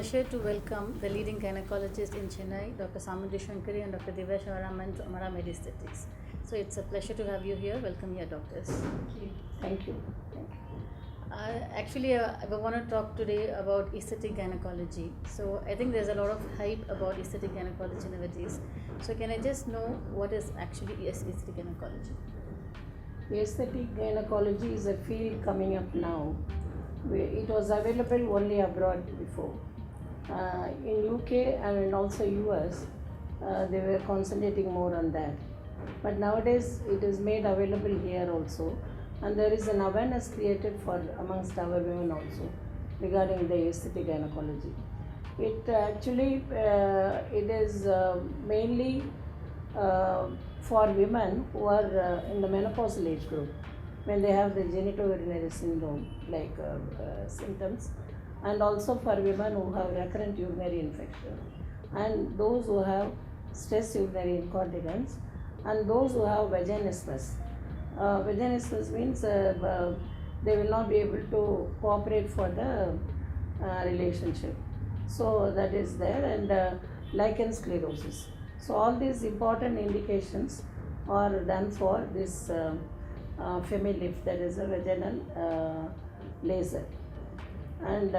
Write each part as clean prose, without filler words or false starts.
pleasure to welcome the leading gynecologist in Chennai, Dr. Samudri Shankari and Dr. Divya Shivaraman to Amara Medisthetics. So it's a pleasure to have you here. Welcome here, doctors. Thank you. Actually, I want to talk today about aesthetic gynecology. So I think there's a lot of hype about aesthetic gynecology nowadays. So can I just know what is actually aesthetic gynecology? Aesthetic gynecology is a field coming up now. It was available only abroad before. In UK and also US, they were concentrating more on that. But nowadays it is made available here also, and there is an awareness created for amongst our women also regarding the aesthetic gynecology. It actually it is mainly for women who are in the menopausal age group, when they have the genitourinary syndrome like symptoms, and also for women who have recurrent urinary infection, and those who have stress urinary incontinence, and those who have vaginismus. Vaginismus means they will not be able to cooperate for the relationship. So that is there, and lichen sclerosis. So all these important indications are done for this FemiLift, that is a vaginal laser. And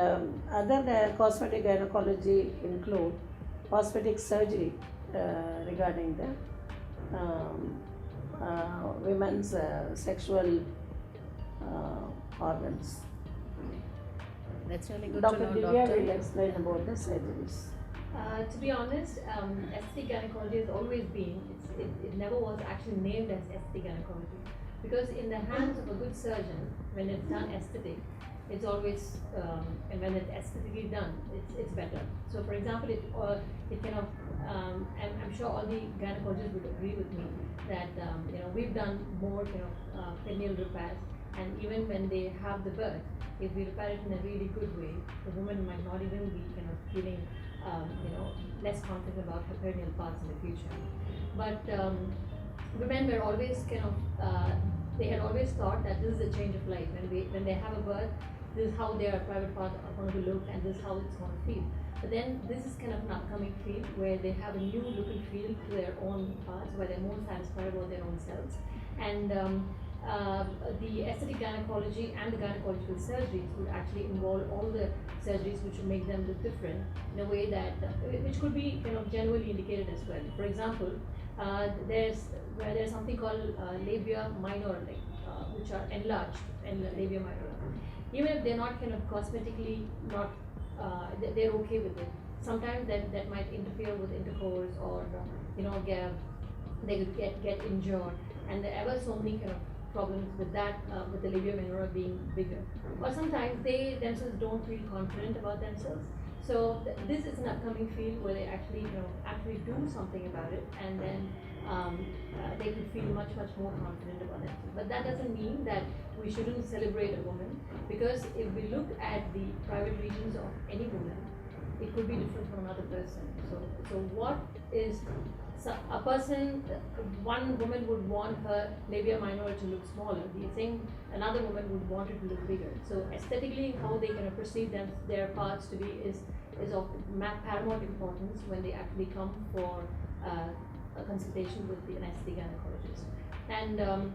other cosmetic gynecology include cosmetic surgery regarding the women's sexual organs. That's really good Dr. to know, Divya doctor. will explain about the surgeries. To be honest, aesthetic gynecology has always been, it never was actually named as aesthetic gynecology. Because in the hands of a good surgeon, when it's done aesthetic, it's always, and when it's aesthetically done, it's better. So for example, it kind of, I'm sure all the gynecologists would agree with me that, we've done more kind of perineal repairs, and even when they have the birth, if we repair it in a really good way, the woman might not even be kind of feeling less confident about her perineal parts in the future. But women were always kind of, they had always thought that this is a change of life. When they have a birth, this is how their private parts are going to look, and this is how it's going to feel. But then this is kind of an upcoming field where they have a new look and feel to their own parts, where they're more satisfied about their own selves. And the aesthetic gynecology and the gynecological surgeries would actually involve all the surgeries which would make them look different in a way that, which could be kind of generally indicated as well. For example, there's something called labia minor, which are enlarged, and labia majora. Even if they're not kind of cosmetically not, they're okay with it. Sometimes that might interfere with intercourse, or they could get injured, and there are ever so many kind of problems with that, with the labia minora being bigger. Or sometimes they themselves don't feel confident about themselves. So this is an upcoming field where they actually do something about it, and then they could feel much more confident about themselves. But that doesn't mean that we shouldn't celebrate a woman, because if we look at the private regions of any woman, it could be different from another person. So what is a person? One woman would want her labia minor to look smaller. The thing another woman would want it to look bigger. So aesthetically, how they kind of perceive their parts to be is of paramount importance when they actually come for a consultation with the aesthetic gynecologist. And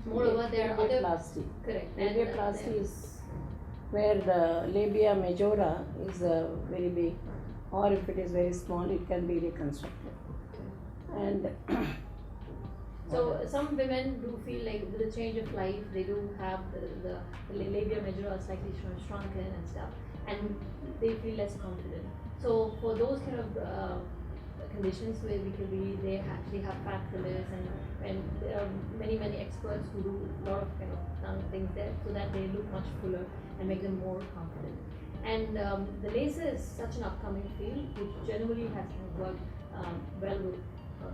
moreover, there are other Labiaplasty. correct. Labiaplasty is where the labia majora is very big, or if it is very small, it can be reconstructed. And so some women do feel like with the change of life, they do have the labia majora slightly shrunken and stuff, and they feel less confident. So for those kind of conditions where they actually have fat fillers, and there are many experts who do a lot of kind of things there, so that they look much fuller and make them more confident. And the laser is such an upcoming field which generally has kind of worked well with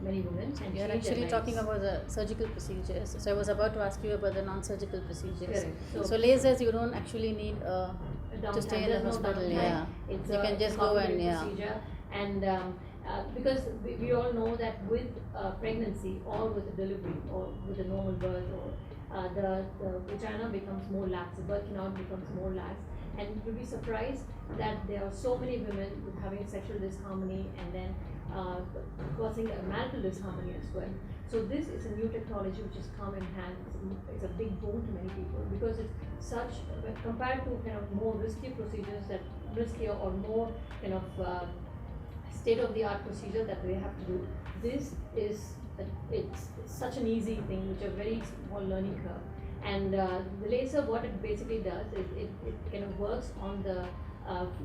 many women. And You're actually talking about the surgical procedures. So I was about to ask you about the non-surgical procedures. Correct. So lasers, you don't actually need to stay in the There's no hospital. downtime. Yeah, It's you can just go and procedure, and because we all know that with pregnancy or with a delivery or with a normal birth, or the vagina becomes more lax, the birth canal becomes more lax, and you'll be surprised that there are so many women with having sexual disharmony and then causing a marital disharmony as well. So this is a new technology which has come in hand. It's a big boon to many people because it's such, compared to kind of more risky procedures that riskier or more kind of state-of-the-art procedure that they have to do. This is it's such an easy thing, which a very small learning curve. And the laser, what it basically does is it kind of works on the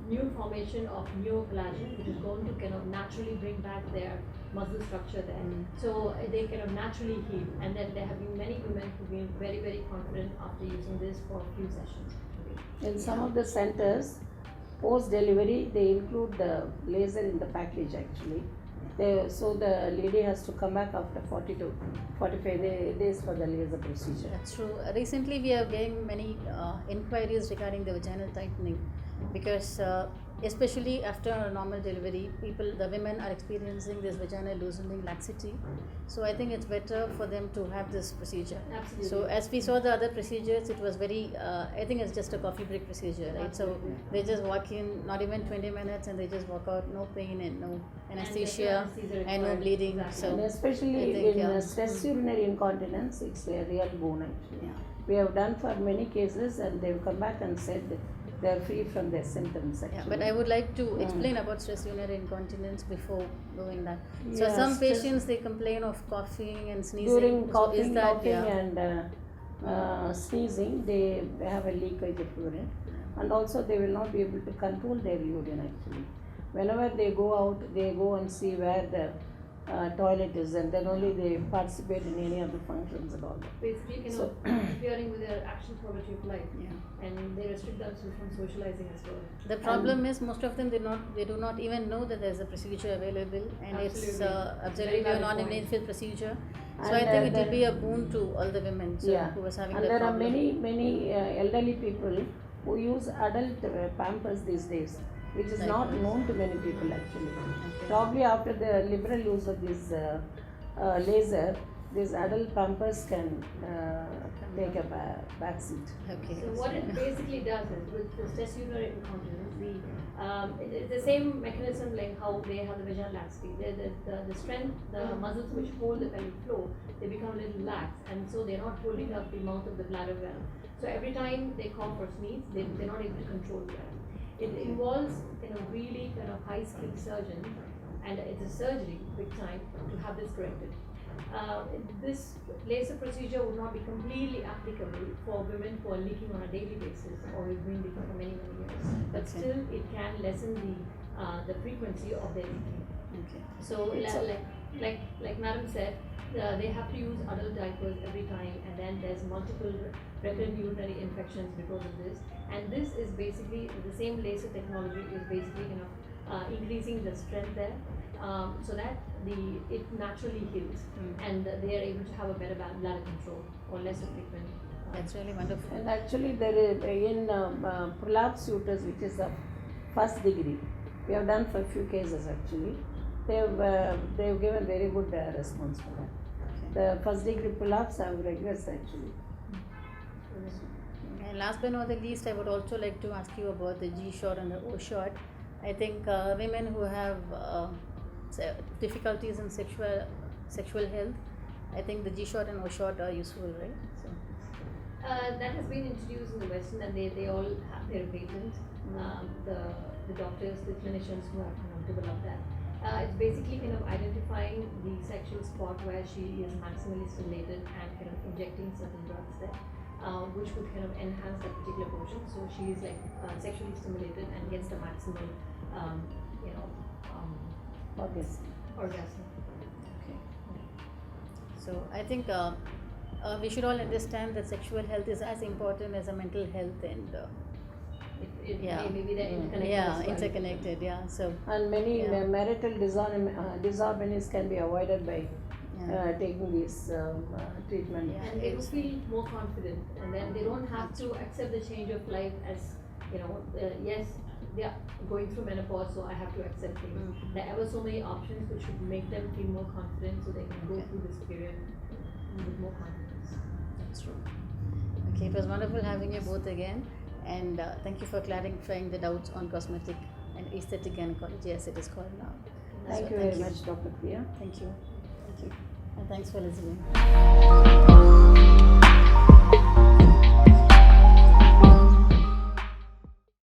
new formation of neocollagen, which is going to kind of naturally bring back their muscle structure there. So they kind of naturally heal. And then there have been many women who've been very, very confident after using this for a few sessions. In some of the centers, post-delivery, they include the laser in the package actually. So the lady has to come back after 40 to 45 days for the laser procedure. That's true. Recently, we are getting many inquiries regarding the vaginal tightening because, especially after a normal delivery, the women are experiencing this vaginal loosening laxity. So I think it's better for them to have this procedure. Absolutely. So as we saw the other procedures, it was very. I think it's just a coffee break procedure, right? Absolutely. So they just walk in, not even 20 minutes, and they just walk out, no pain and no anesthesia and no bleeding. Exactly. And So especially I think, in stress urinary incontinence, it's a real boon actually. yeah. We have done for many cases and they've come back and said that they are free from their symptoms actually. Yeah, but I would like to explain about stress urinary incontinence before going that. So Yeah, some stress- patients they complain of coughing and sneezing. During So coughing, is that and sneezing, they have a leakage of urine, and also they will not be able to control their urine actually. Whenever they go out, they go and see where the toilet is, and then only they participate in any of the functions and all that. Basically, kind So- of interfering with their action quality of life, Yeah. and they restrict themselves from socializing as well. The problem is most of them they do not even know that there is a procedure available, and it's Absolutely. absolutely Very a valid non-invasive procedure. So And, I think it will there- be a boon to all the women who was having and that there are problem. many elderly people who use adult Pampers these days, which is not Diapers. known to many people actually. Okay. Probably after the liberal use of this laser, these adult Pampers can take a back seat. Okay. So what it basically does is with the stress urinary incontinence, it's the same mechanism like how they have the vaginal laxity. The strength, the muscles which hold the pelvic floor, they become a little lax, and so they're not holding up the mouth of the bladder well. So every time they cough or sneeze, they're not able to control well. It involves really kind of high-skilled surgeon, and it's a surgery big time to have this corrected. This laser procedure would not be completely applicable for women who are leaking on a daily basis or who've been leaking for many years, but Okay. still it can lessen the frequency of their leaking. Okay. So like Madam said, they have to use adult diapers every time, and then there's multiple recurrent urinary infections because of this. And this is basically the same laser technology is basically increasing the strength there, so that it naturally heals, and they are able to have a better bladder control or lesser frequent. That's really wonderful. And actually, there is in prolapse uterus, which is of first degree, we have done for a few cases actually. They've given very good response for that. The first degree prolapse have regressed actually. And last but not the least, I would also like to ask you about the G shot and the O shot. I think women who have difficulties in sexual health, I think the G shot and O shot are useful, right? So, That has been introduced in the Western, and they all have their patents. The doctors, the clinicians who have developed that. It's basically identifying the sexual spot where she is maximally stimulated and injecting certain drugs there, which would enhance that particular portion. So she is sexually stimulated and gets the maximal, Obviously. orgasm. okay. So I think we should all understand that sexual health is as important as a mental health, and Yeah. Maybe they're interconnected. yeah, as well. interconnected. Yeah. So And many Yeah. marital disharmonies can be avoided by yeah. taking this treatment. Yeah. And they will feel more confident, and then they don't have to accept the change of life as yes, they are going through menopause, so I have to accept things. There are ever so many options which should make them feel more confident, so they can go Okay. through this period with more confidence. That's true. Okay, it was wonderful having you both again, and thank you for clarifying the doubts on cosmetic and aesthetic gynecology as it is called now. Thank So you very much, Dr. Priya. Thank you. Thank you. And thanks for listening.